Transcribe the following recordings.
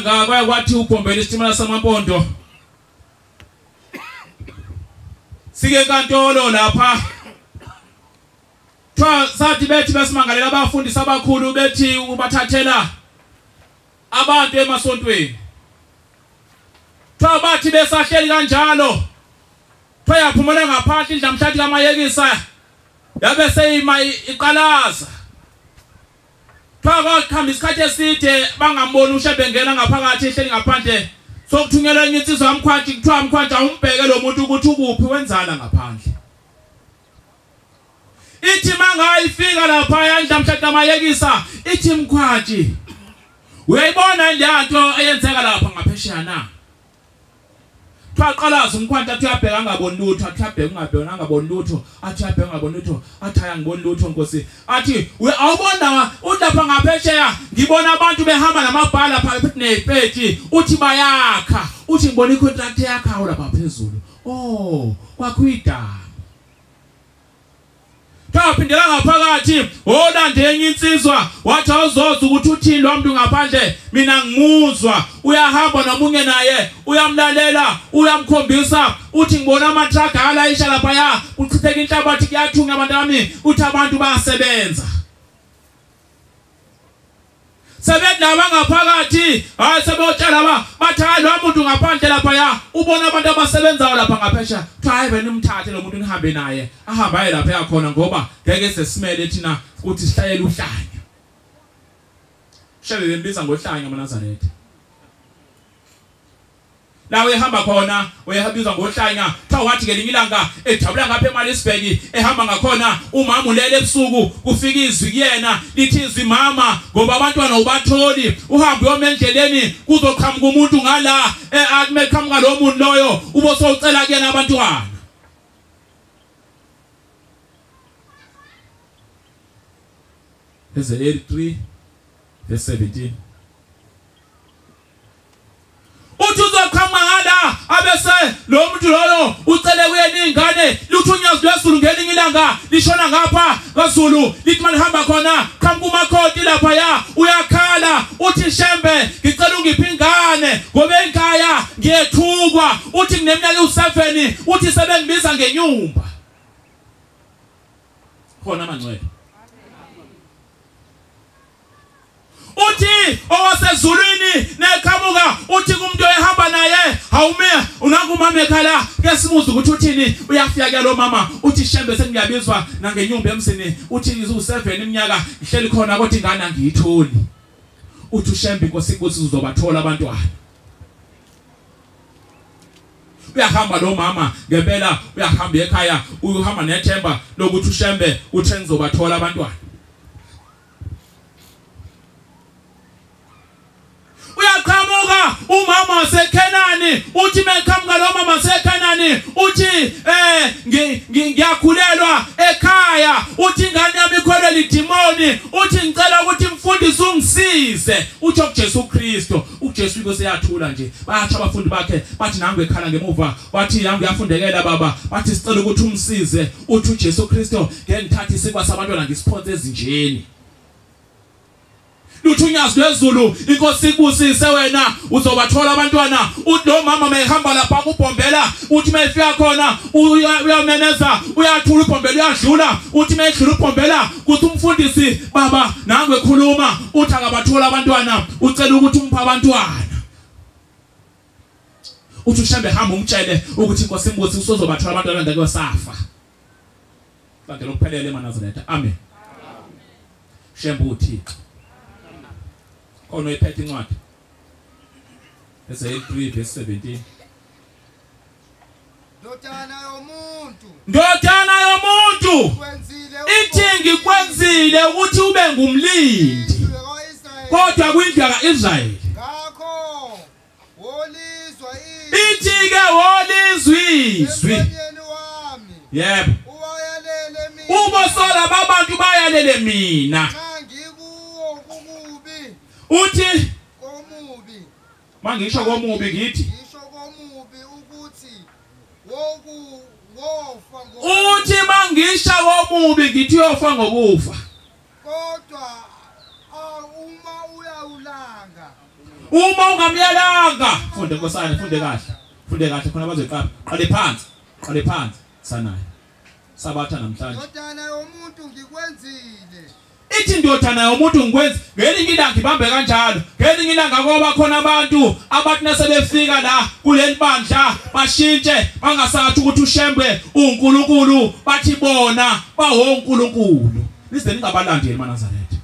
Ngaba kwathi uphombela isitimela samampondo sike enkantolo lapha sathi bethi besimangalela abafundisi abakhulu bethi ubathathela abantu emasontweni bathi besahleli kanjalo yaphumela ngaphandle indlamhlathi kamayekisa yabe seyima iqalaza Khamba isikhathi eside bangamboni uShembe ngena ngaphakathi ehleli ngaphandle sokuthunyelwa insizwa yamkhwathi kuthiwa mkhwathi awumbheke lo muntu ukuthi ukuphi wenzala ngaphandle ithi mangayifika lapha yandlamhlathi kamayekisa ithi mkhwathi uyayibona ndanto eyenzeka lapha ngaphesheya na Qalaza umkhwathi athi uyabheka ngaboni lutho athi uyabheka ngaboni lutho athi uyabheka ngaboni lutho athi ayangiboni lutho Nkosi athi awubona ulapha ngaphesheya ngibona abantu behamba namabhala phakathi nepeti uthi bayakha uthi ngibona icontract yakho lapha phezulu kwakhuyidama Phindela ngaphakathi olande enye insizwa wathi awuzoza ukuthi uthini lo muntu ngaphandle mina ngimuzwa uyahamba nomunye naye uyamlalela uyamkhombisa uthi ngibona amatrack alayisha lapha ya uchitheka inhlabathi kuyathunga abantu bami uthi abantu bayasebenza sebedlaba ngaphakathi hayi sebotshela bathi lo muntu ngaphandle lapha ya ubona abantu abasebenzayo lapha ngaphesha hayi wena umthathe lo muntu nihambe naye ahambaye lapha yakhona ngoba ngeke sesimele thina ukuthi sihlayele uhlanya shebe bendiza ngohlanya eNazaretha la uyahamba khona uyabizwa ngohlanya wathi ngelinye ilanga ejabula ngapha eMalisburg ehamba ngakhona umama ulele ebusuku kufika izwi kuyena lithi izwi mama ngoba abantwana ubatholi uhambe uyomendleleni kuzoqhamuka umuntu ngala akumeqhamuka lo muntu loyo ubosocela kuyena abantwana Ezekiel 3 verse 17 uzoqhamala abese lo muntu loyo ucele kuyena ingane luthi NyaziLwezulu ngelinye ilanga lishona ngapha kaZulu lithi malihamba khona qhamuka umakhoti lapha ya uyakhala uthi Shembe ngicela ungiphi ingane ngoba ekhaya ngiyethukwa uthi ngineminyaka u7 uthi sebengibiza ngenyumba khona Mncwabe uthi owasezulwini neqhamuka uthi kumuntu ehamba naye awume unangumama ekhala kesimuza ukuthi uthini uyafika ke lo mama uthi Shembe sengiyabizwa nangenyumba emsini uthi u7 iminyaka ihleli khona kodwa ingane angiyitholi uthi uShembe Nkosi ukuthi uzobathola abantwana uyahamba lo mama ngempela uyahamba ekhaya uyahamba nethemba lokuthi uShembe uthi ngizobathola abantwana uyaqhamuka umama waseKhenani uthi meqhamuka lo mama waseKhenani uthi ngiyakhulelwa ekhaya uthi ingane yami ikholwe lidimoni uthi ngicela ukuthi mfundisi ungisize uthi okuJesu Kristu uJesu Inkosi yathula nje bathi abafundi bakhe bathi nangu ekhala ngemuva bathi yangu yafundekela baba bathi sicela ukuthi umsize uthi uJesu Kristu ngengithatha isikwa sabantwana ngisiphonze ezinjeni Luthi NyaziLwezulu Inkosi ikubusise wena uzobathola abantwana uthi lo mama mayehamba lapha kubhombela uthi mayefika khona uyameneza uyathula ubhombela uyadlula uthi mayedlula ubhombela kuthi umfundisi baba nangu ekhuluma uthi akabathola abantwana ucela ukuthi umpha abantwana uthi uShembe hamba umtshele ukuthi Inkosi imbuzi usozobathola abantwana ndake safa Bangela ukuphelele eNazaretha amen Shembe uThixo ono iphethe incwadi Ezekiel 3 verse 17 ndodana yomuntu ithi ngikwenzile ukuthi ube ngumlindi kodwa kwindlu kaIsrayeli ithi ke wolizwi yebo ubosola babantu bayalele mina uthi mangisho komubi ngithi uthi mangisha komubi ngithi uyofa ngokufa kodwa uma ungamyalanga funde nkosana funde kahle khona bazoqapha qale phansi sanayo sabatha namhlanje ndodana yomuntu ngikwenzile ithi ndodana yomuntu ngikwenza ngelinye ilanga ngibambe kanjalo ngelinye ilanga ngoba khona abantu abathi nasebefika la kuleli bandla bashintshe bangasathi ukuthi uShembe uNkulunkulu bathi bona bawonkulunkulu lizeni ngabalandeli eNazaretha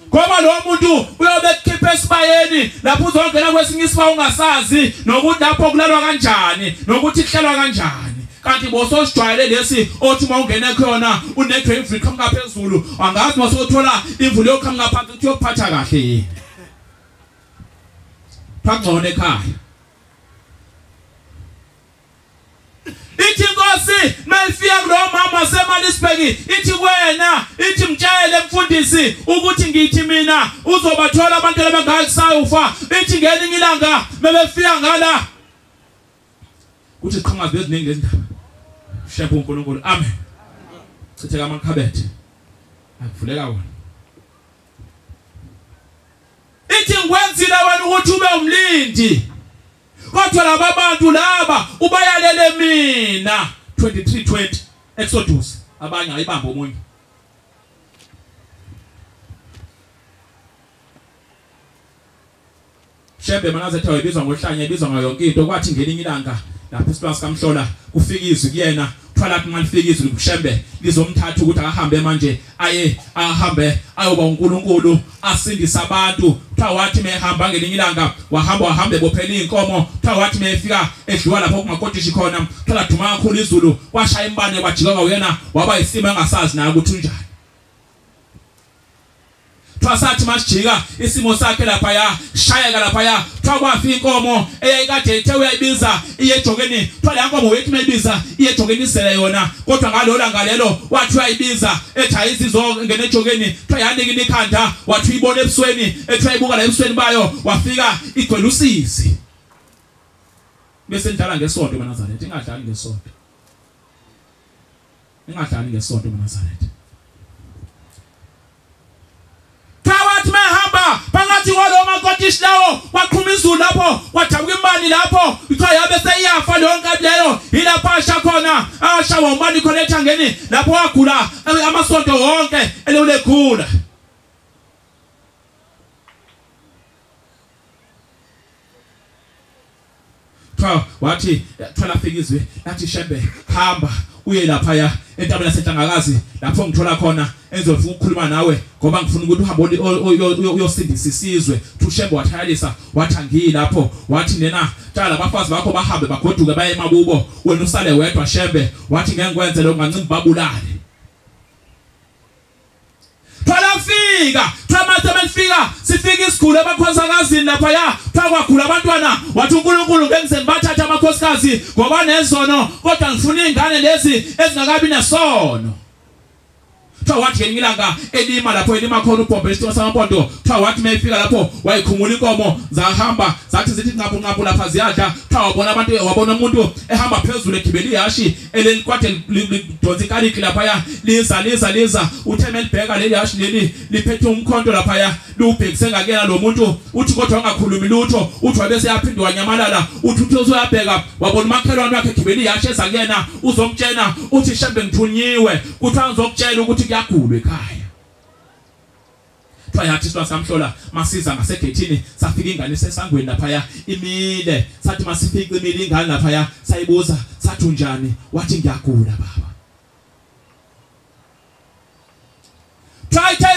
ngoba lo muntu uyobe ekhipha esibayeni lapho uzongena kwesinye isiba ungasazi nokuthi lapho kulalwa kanjani nokuthi kuhlelwa kanjani kanti bosojwayele lesi othi mawungena khona unethwe imvula iqhamuka phezulu angazi masothola imvula yoqhamuka phansi ukuthi uyophatha kahle yini phangcono ekhaya ithi Nkosi mayifika kulo mama seMalisbeki ithi wena ithi mtshele mfundisi ukuthi ngithi mina uzobathola abantu labangakisayufa ithi ngelinye ilanga mebefika ngala kuthi iqhamuka beziningi lezindaba Shembe uNkulunkulu amen sitheka amakhabethe akuvuleka wona ithi ngikwenzile wena ukuthi ube umlindi kodwa laba bantu laba ubayalele mina 23:20 Exodus abanye ayibamba omunye Shembe Nyazi wayibizwa ngohlanye ibizwa ngayo yonke into kwathi ngelinye ilanga lapho isipasi kaMhlola kufika izwi kuyena thwala malifika izwi kuShembe lizomthatha ukuthi akahambe manje ahambe ayoba uNkulunkulu asindisa abantu wathi mehamba ngelinye ilanga wahambe bophela inkomo wathi mefika edliwa lapho kumakotishi khona thola duma kakhulu izulu washaya imbane kwajika uyena waba isimo engasazi naye ukuthi unjani Twasathi masijika isimo sakhe lapha ya shayeka lapha ya kwafika inkomo eyayikade ethe uyayibiza iyejokeni thwala yankomo wethu meyibiza iyejokeni isele yona kodwa ngalola ngalelo wathi uyayibiza ethi ayisizo ngene ejokeni twayanika ikhanda wathi uyibona ebusweni ethi uyayibuka la ebusweni bayo wafika igcwele usizi bese ndala ngesonto eNazaretha ingadlali ngesonto eNazaretha Thawathi mehamba phakathi kwalo makotishi lawo waqhuma izulu lapho wathabuka imali lapho uthiwa yabe seyafa lonke leyo ilapha asha khona ashawa umbani khona ethangeni lapho wagula amasonto wonke elekhula wathi thola fika izwi lathi Shembe hamba uye lapha ya entabeni yaseNhlangakazi lapho ngithola khona enzofuna ukukhuluma nawe ngoba ngifuna ukuthi uhambe uyosindisa isizwe uShembe wathayalisa wathi ngilapho wathi nena tshala abafazi bakho bahambe bagoduke baye emabubo wena usale wedwa Shembe wathi ngeke ngikwenze lo ngancimba babulale Fika sifika isigulu abakhosakazini lapha ya kwagula abantwana wathi uNkulunkulu ngengizeni bathatha amakhosikazi ngoba nezono kodwa ngifuna izingane lezi ezingakabi nesono wathi ngelinye ilanga elima lapho elima khona ubhombe isitolo samampondo wathi mayifika lapho wayikhumula inkomo zahamba zathi zithi nqaphu lapha ziyadla wabona abantu wabona umuntu ehamba phezulu egibela ihashi elikwade lidonsa ikaliki lapha ya liza utheme libheka leli hashi leli liphethe umkhonto lapha ya lubhekise ngakena lo muntu uthi kodwa ungakhulumi lutho uthi wabese yaphindwa wanyamalala uthi uzobheka wabona umakhelwane wakhe egibela ihashi ezakena uzomtshena uthi Shembe ngithunyiwe kuthiwa ngizokutshela ukuthi kuyagulwa ekhaya yathi sisamhlola masiza ngasegethini safika ingane sesangweni lapha ya imile sathi masifika imile ingane lapha ya sayibuza sathi unjani wathi ngiyagula baba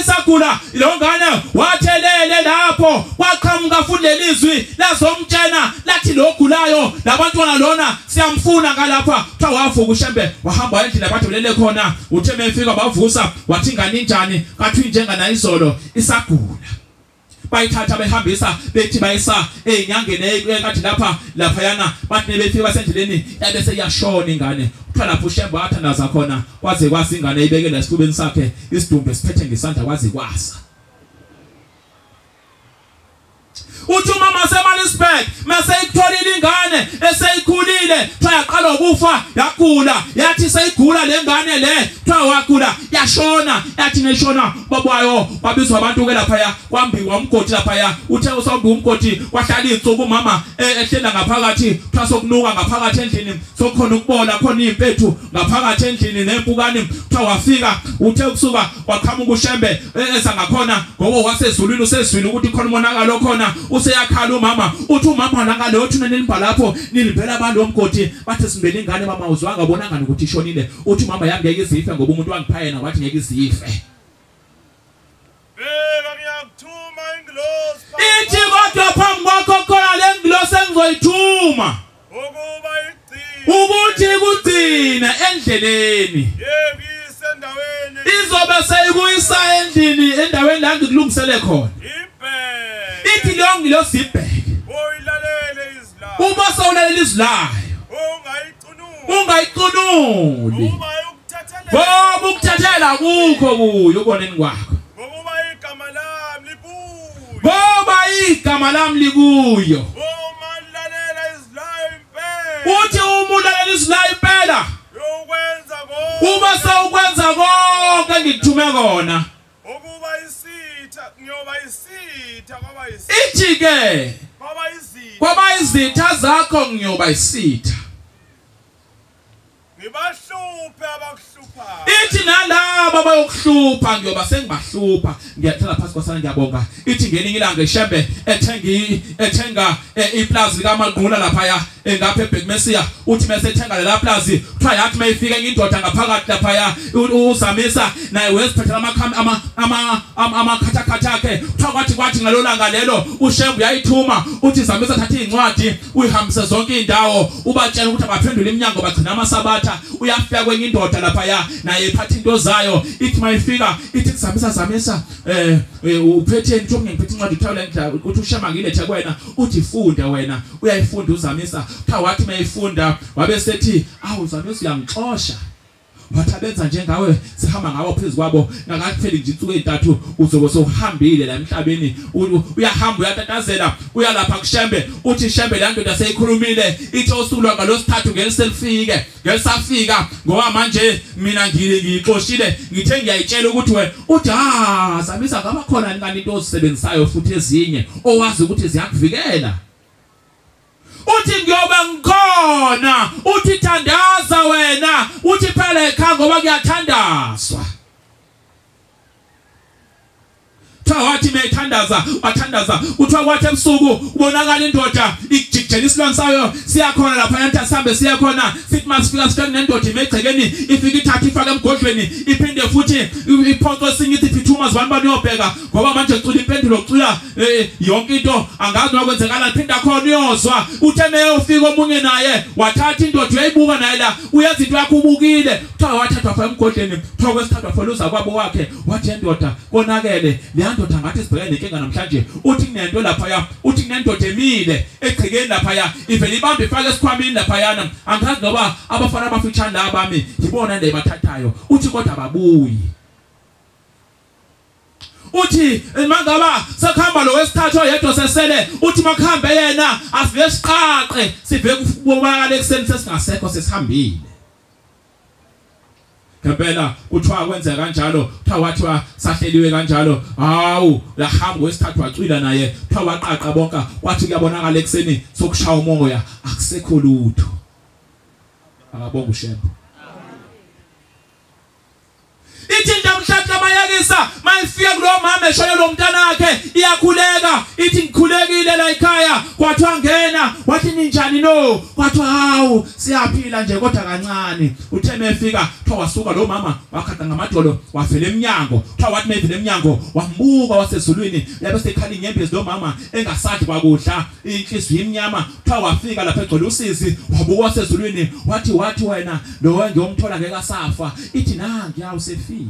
isagula lo ngane wathelele lapho waqhamuka futhi lelizwi lazomtshena lathi yathi lo ogulayo labantwana lona siyamfuna ngalapha kuthiwa wavuka uShembe wahamba endlini abathi ulele khona uthe mefika bavusa wathi ingane injani kathi njengana izolo isagula bayithatha behambisa bethi bayisa enyangeni ekathi lapha yana bathi nebefika basendleleni yabese yashona ingane kuthiwa lapho uShembe wathandaza khona kwaze kwasi ingane ibekela esifubeni sakhe isidumbu esiphethe ngesandla kwaze kwasa uthi umama seMalisburg mase ikutholile ingane eseyikhulile kuthiwa yaqala ukufa yagula yathi seyigula lengane le kuthiwa wagula yashona yathi neshona babayo babizwa abantu ke lapha kwambiwa umgodi lapha uthe usombi umgodi wahlala insuku umama ehlela ngaphakathi kuthiwa sokunuka ngaphakathi endlini sokhona ukubola khona impethu ngaphakathi endlini nempukani kuthiwa wafika uthe kusuka waqhamuka uShembe esangakhona ngoba wasezulwini usezwini ukuthi khona umonakalo khona useyakhala umama uthi umama langa uthi nenibhala lapho nilivela abantu omgodi bathi simbele ingane mama uzwanga bonanga ukuthi ishonile uthi umama yami ngeke izife ngoba umuntu wangipha yena wathi ngeke izife beka ngiyakuthuma ingilosi ithi kodwa phambi kwakho khona le ngilosi engizoyithuma ukuthi kugcina endleleni endaweni izobe seyikuyisa endlini endaweni la ngikulungisele khona ithi lo ngilosi ibheke oyilalele izilalo uma sawulalela izlayo ungayicunuli ngoba ukuthathela kukho kuyo uboneni kwakho ngoba igama lami likuyo uthi umulalela izlayo impela uma sawukwenza konke ngikuthume kona ithi ke kwaba izitha zakho ngiyoba isitha ngibahluphe abakuhlupha ithi nalabo bayokuhlupha ngiyoba sengibahlupha ngiyathela phansi kwasana ngiyabonga ithi ngelinye ilanga iShembe ethenga iplazi likaMagula lapha engapha eBhekmesiya uthi mase ethenga lela plazi kuthiwa yathi mayifika indoda ngaphakathi lapha uzamisa naye wesiphethela amakhathakhatha akhe kuthiwa kwathi ngalolanga lelo uShembe uyayithuma uthi zamisa thatha incwadi uyihambise zonke indawo ubatshela ukuthi abaphendule iminyango bagcina amasabatha uyafika kwenye indoda lapha naye iphatha into zayo ithi mayifika ithi zamisa uphethe into ngiphethe incwadi uthawula ukuthi uShembe ngilethe kwena uthi funda wena uyayifunda uzamisa kuthiwa wathi mayifunda wabe sethi awu zamisa uyangixosha wathabenza njengawe sihamba ngawo phezukwabo ngakakupheli nje insuku ezintathu uzobe sohambile la emhlabeni uyahamba uyatatazela uyalapha kuShembe uthi Shembe la ndoda seyikhulumile ithi osukulwa ngalosithathu ngeliselifike ngelisafika ngoba manje mina ngixoshile ngithe ngiyayitshela ukuthi we uthi zamisa ngaba khona ngani into ozisebenzisayo futhi ezinye owazi ukuthi ziyakuvikela uthi ngiyoba ngikhona uthi thandaza wena uthi phela ekhaya ngoba kuyathandazwa wathi mayithandaza wathandaza uthiwa kwathi ebusuku ubonakala indoda ikujikijela isilwane sayo siyakhona lapha yanthi sihambe siyakhona sithi masifika sifike nendoda imegcekeni ifika ithatha ifaka emgodlweni iphinde futhi iphonco esinye ithi phithuma zibani baniyobheka ngoba manje ucula impendulo ucula yonke into angazi nokwenzekala phinda khona uyozwa uthe mayofika omunye naye wathatha indoda uyayibuka naye la uyenza into yakhe ubukile kuthiwa wathathwa pha emgodlweni kuthiwa kwesithathwa foluza kwabo wakhe wathi indoda konakele ndoda ngathi sibhekene nenkinga namhlanje uthi kunento lapha uthi kunendoda emile egcikeni lapha ivela ibambe ifake esikhwameni lapha yana angazi ngoba abafana abafitshana la bami ngibona nje bathathayo uthi kodwa ababuyi uthi mangaba sakhamba lo wesithathu oyedwa sesele uthi makhambe yena asive siqaqe sive kubonakala ekseni sesingasekho sesihambile ngempela kuthiwa kwenzeka kanjalo kuthiwa wathiwa sahleliwe kanjalo hawu la hamba wesithathu wacwila naye kuthiwa waqaqa bonka wathi kuyabonakala ekseni sokushaya umoya akusekho lutho akabonga uShembe ithi namhlanje amayakisa mayifika kulo mama eshone lo mntana wakhe iyakhuleka ithi ngikhulekile la ekhaya kwathiwa ngena wathi ninjani no kwathiwa hawu siyaphila nje kodwa kancane uthe mefika kuthiwa wasuka lo mama wakhada ngamadolo wavela eminyango kuthiwa wathi mevela eminyango wambuka wasezulwini yabe sekhala inyembezi lo mama engasathi kwakudla inhliziyo imnyama kuthiwa wafika lapha egcwele usizi wabuka wasezulwini wathi wena lo ngiyomthola ngeke asafa ithi nangi yawu sefile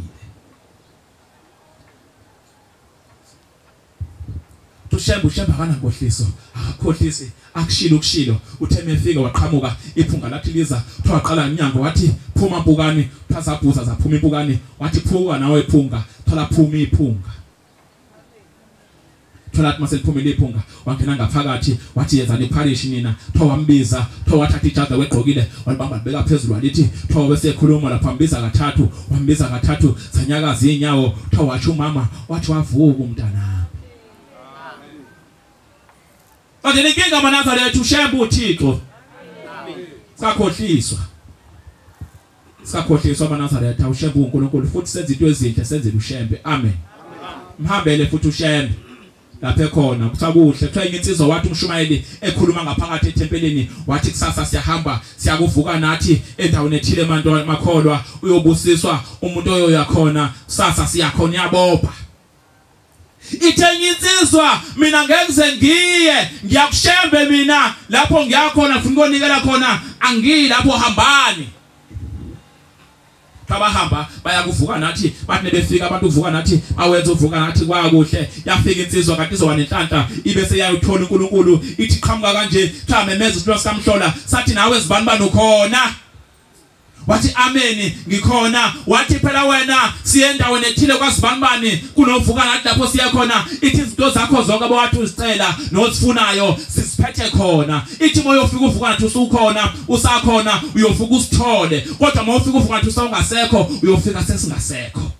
Shembe akana nkohliso akakhohlisi akushilo ukushilo uthe mefika waqhamuka iphunga lathi liza kuthiwa qala iminyango wathi phuma mpukani phazabhuza zaphuma impukani wathi phuka nawe iphunga thola phuma iphunga thola athi maseliphumile iphunga wangena ngaphakathi wathi yezani iparish nina kuthiwa wambiza kuthiwa wathatha ijaza wegqokile walibamba libeka phezulu walithi kuthiwa bese ekhuluma lapha wambiza kathathu zanyakaza inyawo kuthiwa wathi umama wathi wavuka umntana Kodwa inkinga amaNazaretha uShembe uThixo. Sakhohliswa amaNazaretha uShembe uNkulunkulu futhi senza into ezinhle senzele uShembe. Amen. Mhambele futhi uShembe. Lapha ekhona kuthakuhle kuthiwa insizwa wathi umshumayeli ekhuluma ngaphakathi ethempelini wathi kusasa siyahamba siyakuvuka nathi endaweni ethile makholwa uyobusiswa umuntu oyoyakhona kusasa siyakhona yabopha Ithenyinsizwa mina ngeke ngiyakuShembe mina lapho ngiyakhona ufuna ukunikela khona angiyi lapho hambani Kabahamba bayakuvuka nathi bathi nebefika abantu uvuka nathi awenza uvuka nathi kwakuhle yafika insizwa kanti izoba nenhlanhla ibe seyayithola uNkulunkulu ithi qhamuka kanje thamemeza isipho sikamhlola sathi nawe zibani ukhona Wathi amen ngikhona wathi phela wena siye endaweni ethile kwazibani kunovuka nathi lapho siya khona ithi izinto zakho zonke abawathi uzicela nozifunayo sisiphethe khona ithi moyo ufika uvuka nathi usukhona usakhona uyovuka usithole kodwa mawufika uvuka nathi usawungasekho uyofika sesingasekho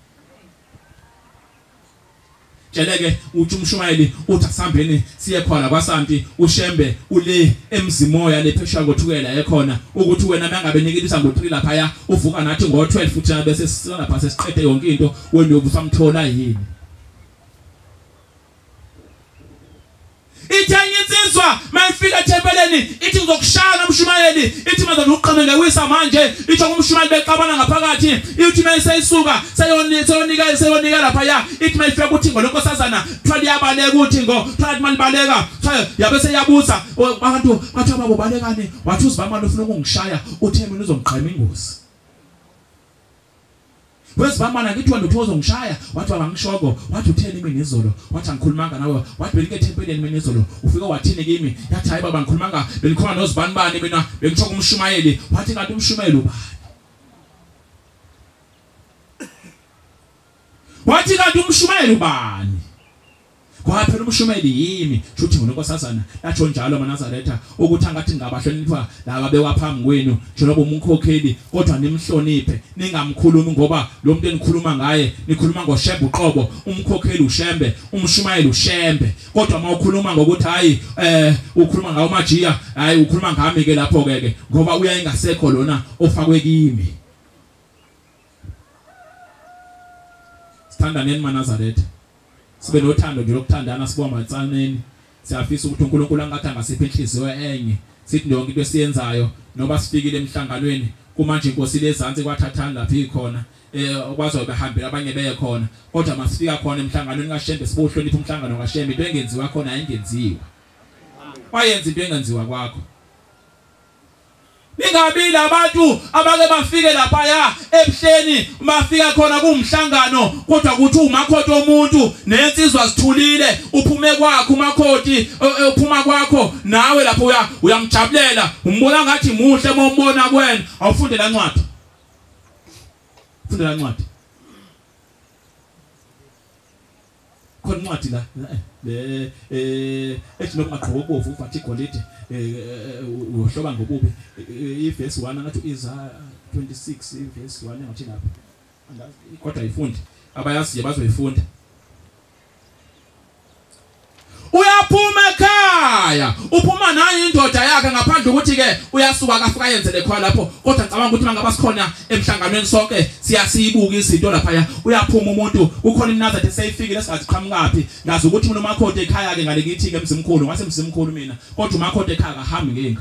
Jeleke uthi umshumayeli uthi asihambeni siye khona kwaSanti uShembe ule emzimoya lephesha ngothukela ekhona ukuthi wena mangabe nikilisa ngo3 lapha ya uvuka nathi ngo12 futhi bese sisona phase siqede yonke into wena ubusamthola yini Ithenyinsizwa mayifika ethempeleni ithi ngizokushaya umshumayeli ithi manje uqhame ngewisa manje ithi umshumayeli beqabana ngaphakathi ithi mayisayisuka seyonika lapha ya ithi mayifika ukuthi ngolonkosazana thwali yabaleka ukuthi thwali malibaleka yabe seyabuza abantu bathi ababo balekane wathi uzibamani ufuna ukungishaya uthe mina uzongiqhema ingozi Wesibamana ngithi wena uthoza ngishaya wathi abangishoko wathi utheni mina izolo wathi angikhulumanga nawe wathi belike ethempeleni mina izolo ufika wathini kimi yathi hayi baba ngikhulumanga belikhona nozibani mina bengishoko umshumayeli wathi kanti umshumayeli ubani Wathi kanti umshumayeli ubani Kwaphela umshumayeli yimi futhi ngonkosazana latsho njalo amaNazaretha ukuthi angathi ngabahlonipha laba bewaphambi kwenu njengoba umkhokheli kodwa nimhloniphe ningamkhulumi ngoba lo muntu enikhuluma ngaye nikhuluma ngoShembe uqobo umkhokheli uShembe umshumayeli uShembe kodwa mawukhuluma ngokuthi hayi ukhuluma ngawo majiya hayi ukhuluma ngami ke lapho ke ngoba uyayingasekho lona ofakwe kimi Sithanda neni maNazaretha Sibe nothando nje lokuthandana siboma matsaneni siyafisa ukuthi uNkulunkulu angathi angasiphe inhliziyo enye sithi yonke into esiyenzayo noba sifikile emhlanganweni kumanje inkosi lezantsi kwathathana lapha ikhona okwazi ubehambela abanye beye khona kodwa masifika khona emhlanganweni kaShembe sibohlonipha umhlangano kaShembe into engenziwa khona ayingenziwa wayenza into engenziwa kwakho Ningabili abantu abake bafike lapha ya ebuhleni bafika khona kumhlangano kodwa kuthi umakhothi omuntu nensizwa sithulile uphume kwakho umakhothi uphuma kwakho nawe lapho uyamjabulela umbona ngathi muhle mombona kwena awufunde la ncwadi Fundela ncwadi khona ncwadi la ethi nokumaqhobo bovu ufathi igolide uhloba ngobubi iverse 1 ngathi Isaiah 26 iverse 1 ngathi lapha angazi kodwa ayifundi abayazi bazoyifunda Uyaphuma ekhaya ekhaya uphuma nayo indoda yakhe ngaphandle ukuthi ke uyasuka kafika yenzele khona lapho kodwa ngicabanga ukuthi mangaba sikhona emhlanganweni sonke siyasibuka izinto lapha uyaphuma umuntu ukhona iNazaretha seyifikile singaziqhamukaphi ngazi ukuthi umuntu uMakhoti ekhaya ke ngale kithi ke mzimkhulu ngase mzimkhulu mina kodwa uMakhoti ekhaya akahambi ngengane